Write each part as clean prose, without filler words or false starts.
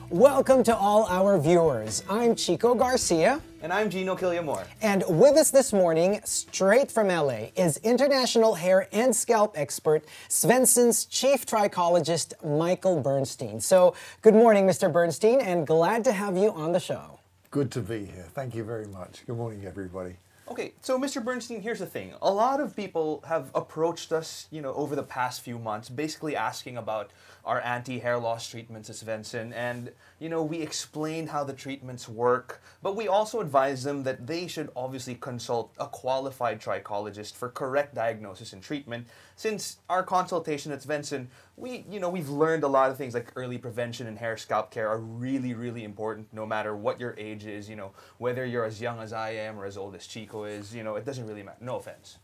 Welcome to all our viewers. I'm Chico Garcia. And I'm Gino Killiamore. And with us this morning, straight from LA, is international hair and scalp expert, Svenson's chief trichologist, Michael Bernstein. So, good morning, Mr. Bernstein, and glad to have you on the show. Good to be here. Thank you very much. Good morning, everybody. Okay, so Mr. Bernstein, here's the thing. A lot of people have approached us, over the past few months, basically asking about our anti-hair loss treatments at Svenson, and, we explained how the treatments work, but we also advise them that they should obviously consult a qualified trichologist for correct diagnosis and treatment. Since our consultation at Svenson, we've learned a lot of things like early prevention and hair scalp care are really, really important no matter what your age is, whether you're as young as I am or as old as Chico is, it doesn't really matter. No offense.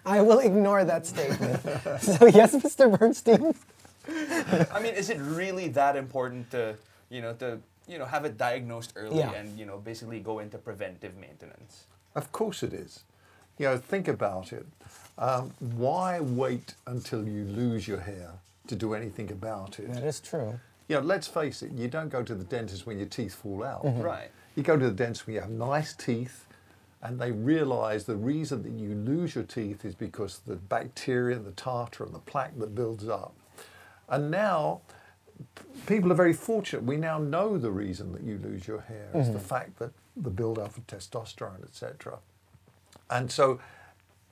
I will ignore that statement. So yes, Mr. Bernstein? I mean, is it really that important to, have it diagnosed early and, basically go into preventive maintenance? Of course it is. Think about it. Why wait until you lose your hair to do anything about it? That is true. Let's face it, you don't go to the dentist when your teeth fall out. Mm-hmm. Right. You go to the dentist when you have nice teeth, and they realize the reason that you lose your teeth is because the bacteria, the tartar, and the plaque that builds up. And now, people are very fortunate. We now know the reason that you lose your hair is the fact that the build-up of testosterone, etc. And so,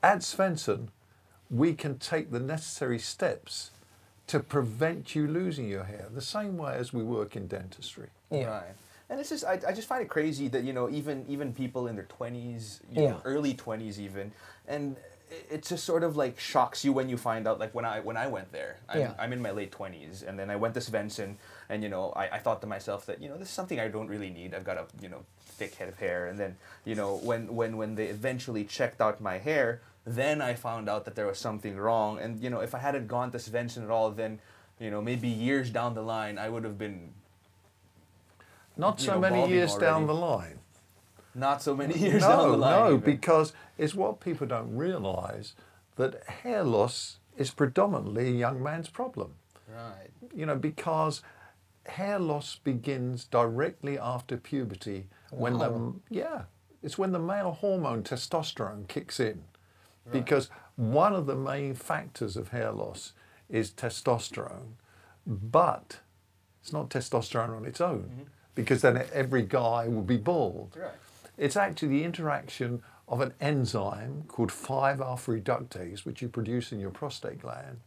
at Svenson, we can take the necessary steps to prevent you losing your hair, the same way as we work in dentistry. Yeah. Right. And it's just, I just find it crazy that, even people in their 20s, early 20s even, and it just sort of like shocks you when you find out, like when I went there, I'm in my late 20s, and then I went to Svenson, and, I thought to myself that, this is something I don't really need. I've got a, thick head of hair. And then, when they eventually checked out my hair, then I found out that there was something wrong. And, if I hadn't gone to Svenson at all, then, maybe years down the line, I would have been... Not so many years down the line. Not so many years down the line. No, even. because it's what people don't realise, that hair loss is predominantly a young man's problem. Right. Because hair loss begins directly after puberty when it's when the male hormone testosterone kicks in. Right. Because one of the main factors of hair loss is testosterone, but it's not testosterone on its own. Because then every guy will be bald. Right. It's actually the interaction of an enzyme called 5-alpha reductase, which you produce in your prostate gland.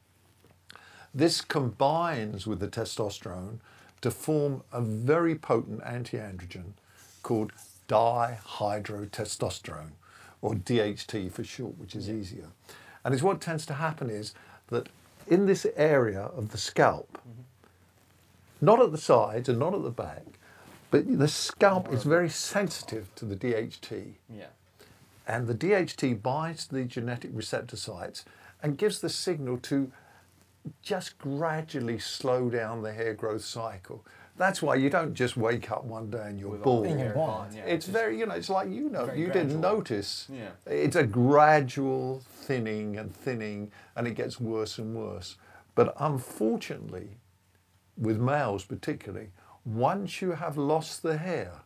This combines with the testosterone to form a very potent anti-androgen called dihydrotestosterone, or DHT for short, which is easier. And it's what tends to happen is that in this area of the scalp, not at the sides and not at the back, but the scalp is very sensitive to the DHT. Yeah. And the DHT binds to the genetic receptor sites and gives the signal to just gradually slow down the hair growth cycle. That's why you don't just wake up one day and you're bald. It's very, it's like, you didn't notice. Yeah. It's a gradual thinning, and it gets worse and worse. But unfortunately, with males particularly, once you have lost the hair,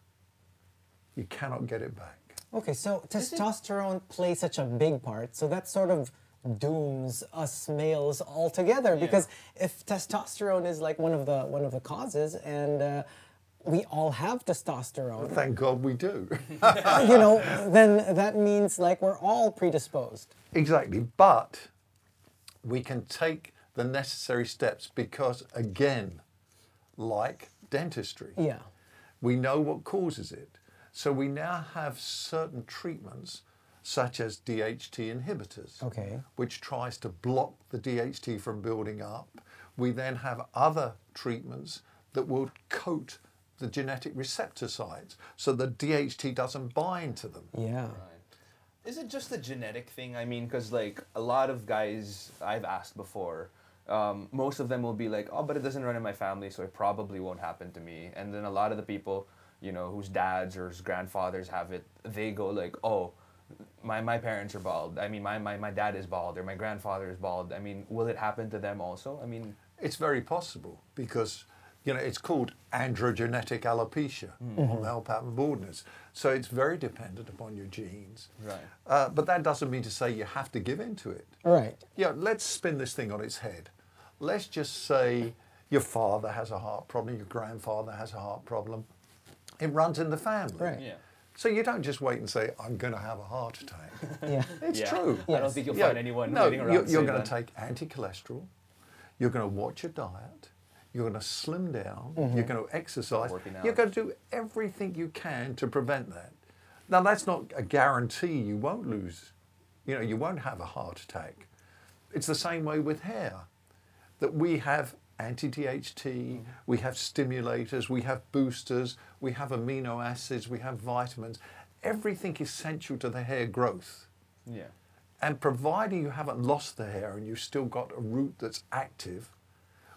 you cannot get it back. Okay, so testosterone plays such a big part, so that sort of dooms us males altogether, because if testosterone is like one of the causes, and we all have testosterone. Well, thank God we do. Then that means like we're all predisposed. Exactly, but we can take the necessary steps because, again, like dentistry, we know what causes it. So we now have certain treatments such as DHT inhibitors, which tries to block the DHT from building up. We then have other treatments that will coat the genetic receptor sites so the DHT doesn't bind to them. Yeah. Right. Is it just a genetic thing? I mean, because like a lot of guys I've asked before, most of them will be like, oh, but it doesn't run in my family, so it probably won't happen to me. And then a lot of the people, whose dads or whose grandfathers have it, they go like, oh, my parents are bald. I mean, my dad is bald, or my grandfather is bald. I mean, will it happen to them also? I mean, it's very possible because, you know, it's called androgenetic alopecia, or male pattern baldness. So it's very dependent upon your genes. Right. But that doesn't mean to say you have to give in to it. Right. Yeah, let's spin this thing on its head. Let's just say your father has a heart problem, your grandfather has a heart problem. It runs in the family. Right. Yeah. So you don't just wait and say, I'm going to have a heart attack. Yeah. It's Yeah. true. I don't think you'll find anyone waiting around. You're to say going that. to take anti-cholesterol. You're going to watch your diet. You're going to slim down. You're going to exercise. Working out. You're going to do everything you can to prevent that. Now, that's not a guarantee you won't lose. You know, you won't have a heart attack. It's the same way with hair. That we have anti-DHT, we have stimulators, we have boosters, we have amino acids, we have vitamins. Everything essential to the hair growth. Yeah. And providing you haven't lost the hair and you've still got a root that's active,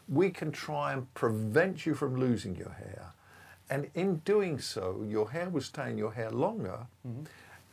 we can try and prevent you from losing your hair. And in doing so, your hair will stay in your hair longer.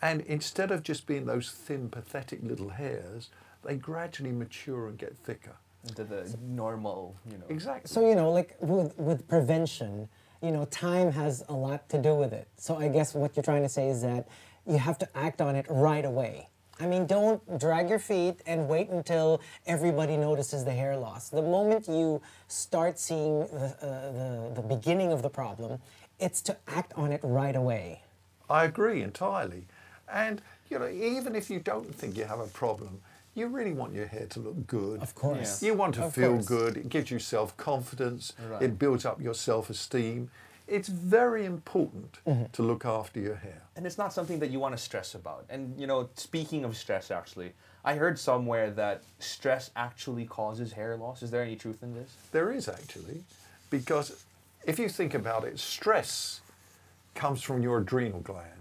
And instead of just being those thin, pathetic little hairs, they gradually mature and get thicker. Into the normal, you know. Exactly. So, you know, like with prevention, you know, time has a lot to do with it. So I guess what you're trying to say is that you have to act on it right away. I mean, don't drag your feet and wait until everybody notices the hair loss. The moment you start seeing the beginning of the problem, it's to act on it right away. I agree entirely. And, you know, even if you don't think you have a problem, you really want your hair to look good. Of course. You want to Of feel course. good. It gives you self-confidence. Right. It builds up your self-esteem. It's very important to look after your hair. And it's not something that you want to stress about. And, you know, speaking of stress, actually, I heard somewhere that stress actually causes hair loss. Is there any truth in this? There is actually, because if you think about it, stress comes from your adrenal glands.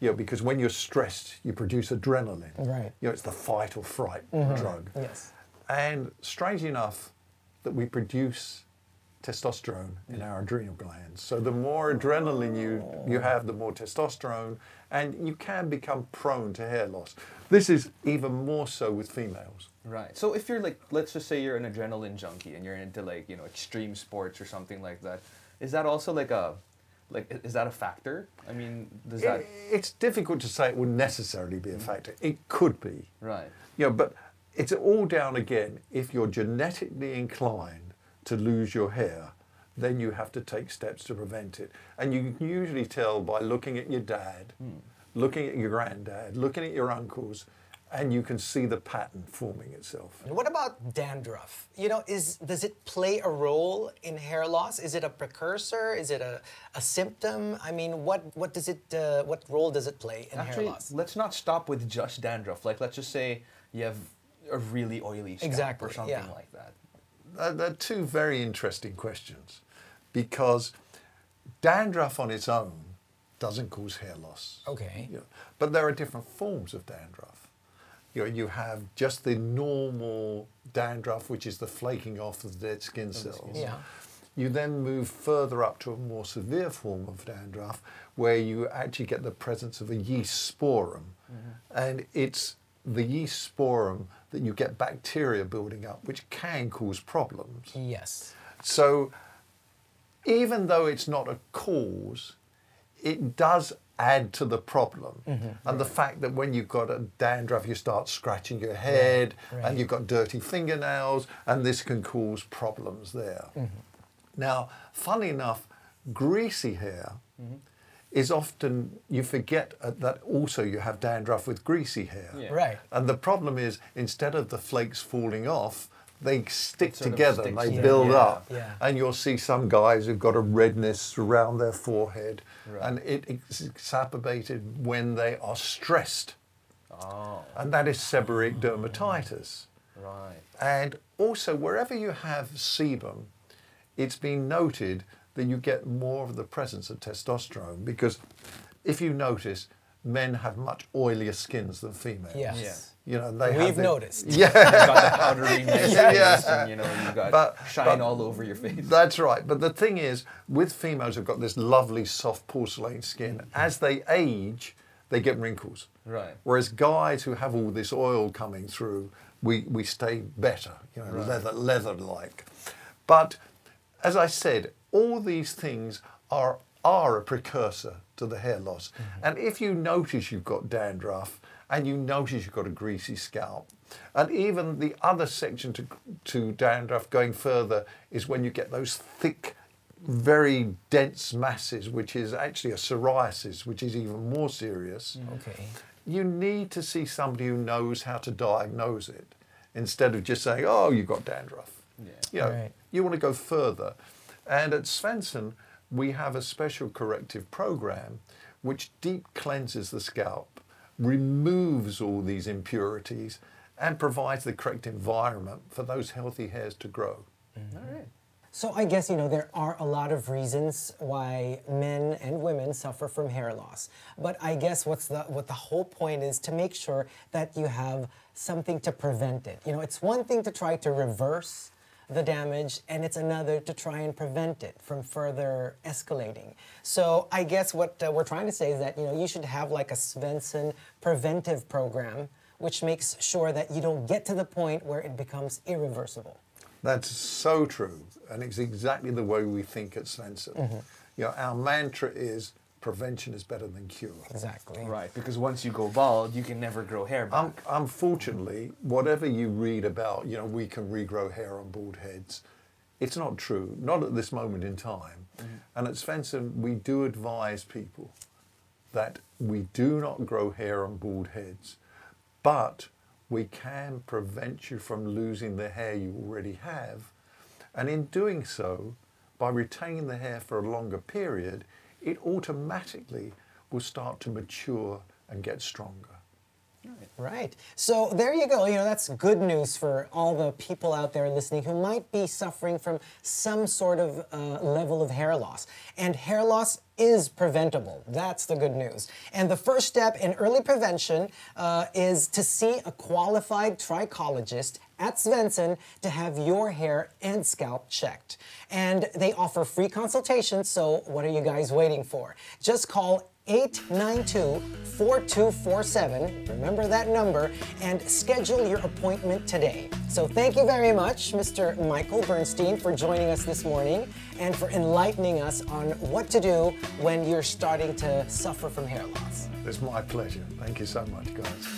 You know, because when you're stressed, you produce adrenaline. Right. You know, it's the fight or fright drug. Yes. And strangely enough, that we produce testosterone in our adrenal glands. So the more adrenaline you have, the more testosterone, and you can become prone to hair loss. This is even more so with females. Right. So if you're like, let's just say you're an adrenaline junkie and you're into like, you know, extreme sports or something like that, is that also is that a factor? I mean, does that... It's difficult to say it would necessarily be a factor. It could be. Right. You know, but it's all down again, if you're genetically inclined to lose your hair, then you have to take steps to prevent it. And you can usually tell by looking at your dad, looking at your granddad, looking at your uncles, and you can see the pattern forming itself. And what about dandruff? You know, does it play a role in hair loss? Is it a precursor? Is it a symptom? I mean, what role does it play in hair loss? Let's not stop with just dandruff. Like, let's just say you have a really oily scalp or something like that. They're two very interesting questions, because dandruff on its own doesn't cause hair loss. Okay. You know, but there are different forms of dandruff. You know, you have just the normal dandruff, which is the flaking off of the dead skin cells. Yeah. You then move further up to a more severe form of dandruff, where you actually get the presence of a yeast sporum. And it's the yeast sporum that you get bacteria building up, which can cause problems. Yes. So even though it's not a cause, it does add to the problem. And the fact that when you've got a dandruff, you start scratching your head, and you've got dirty fingernails, and this can cause problems there. Now, funny enough, greasy hair is often, you forget that also you have dandruff with greasy hair. Yeah. Right. And the problem is, instead of the flakes falling off, they stick sort of together, sticks they together. build Yeah. up. Yeah. And you'll see some guys who've got a redness around their forehead, and it's exacerbated when they are stressed. Oh. And that is seborrheic dermatitis. Right. And also, wherever you have sebum, it's been noted that you get more of the presence of testosterone, because if you notice, men have much oilier skins than females. Yes. Yeah. You know, they We've have noticed. You've got the powdery nice face, and you know, you've got But- shine but- all over your face. That's right. But the thing is, with females who've got this lovely soft porcelain skin, as they age, they get wrinkles. Right. Whereas guys who have all this oil coming through, we stay better, you know, Right. leather-like. But as I said, all these things are a precursor to the hair loss. And if you notice you've got dandruff and you notice you've got a greasy scalp, and even the other section to dandruff going further is when you get those thick, very dense masses, which is actually a psoriasis, which is even more serious. Okay. You need to see somebody who knows how to diagnose it instead of just saying, oh, you've got dandruff. Yeah. You know, Right. you want to go further. And at Svenson, we have a special corrective program which deep cleanses the scalp, removes all these impurities, and provides the correct environment for those healthy hairs to grow. All right. So I guess, you know, there are a lot of reasons why men and women suffer from hair loss. But I guess what the whole point is to make sure that you have something to prevent it. You know, it's one thing to try to reverse the damage, and it's another to try and prevent it from further escalating. So I guess what we're trying to say is that, you know, you should have like a Svenson preventive program, which makes sure that you don't get to the point where it becomes irreversible. That's so true, and it's exactly the way we think at Svenson. You know, our mantra is prevention is better than cure. Exactly. Right, because once you go bald, you can never grow hair back. Unfortunately, whatever you read about, you know, we can regrow hair on bald heads, it's not true, not at this moment in time. And at Svenson, we do advise people that we do not grow hair on bald heads, but we can prevent you from losing the hair you already have. And in doing so, by retaining the hair for a longer period, it automatically will start to mature and get stronger. Right. So there you go. You know, that's good news for all the people out there listening who might be suffering from some sort of level of hair loss. And hair loss is preventable. That's the good news. And the first step in early prevention is to see a qualified trichologist at Svenson to have your hair and scalp checked. And they offer free consultations, so what are you guys waiting for? Just call 892-4247, remember that number, and schedule your appointment today. So thank you very much, Mr. Michael Bernstein, for joining us this morning and for enlightening us on what to do when you're starting to suffer from hair loss. It's my pleasure. Thank you so much, guys.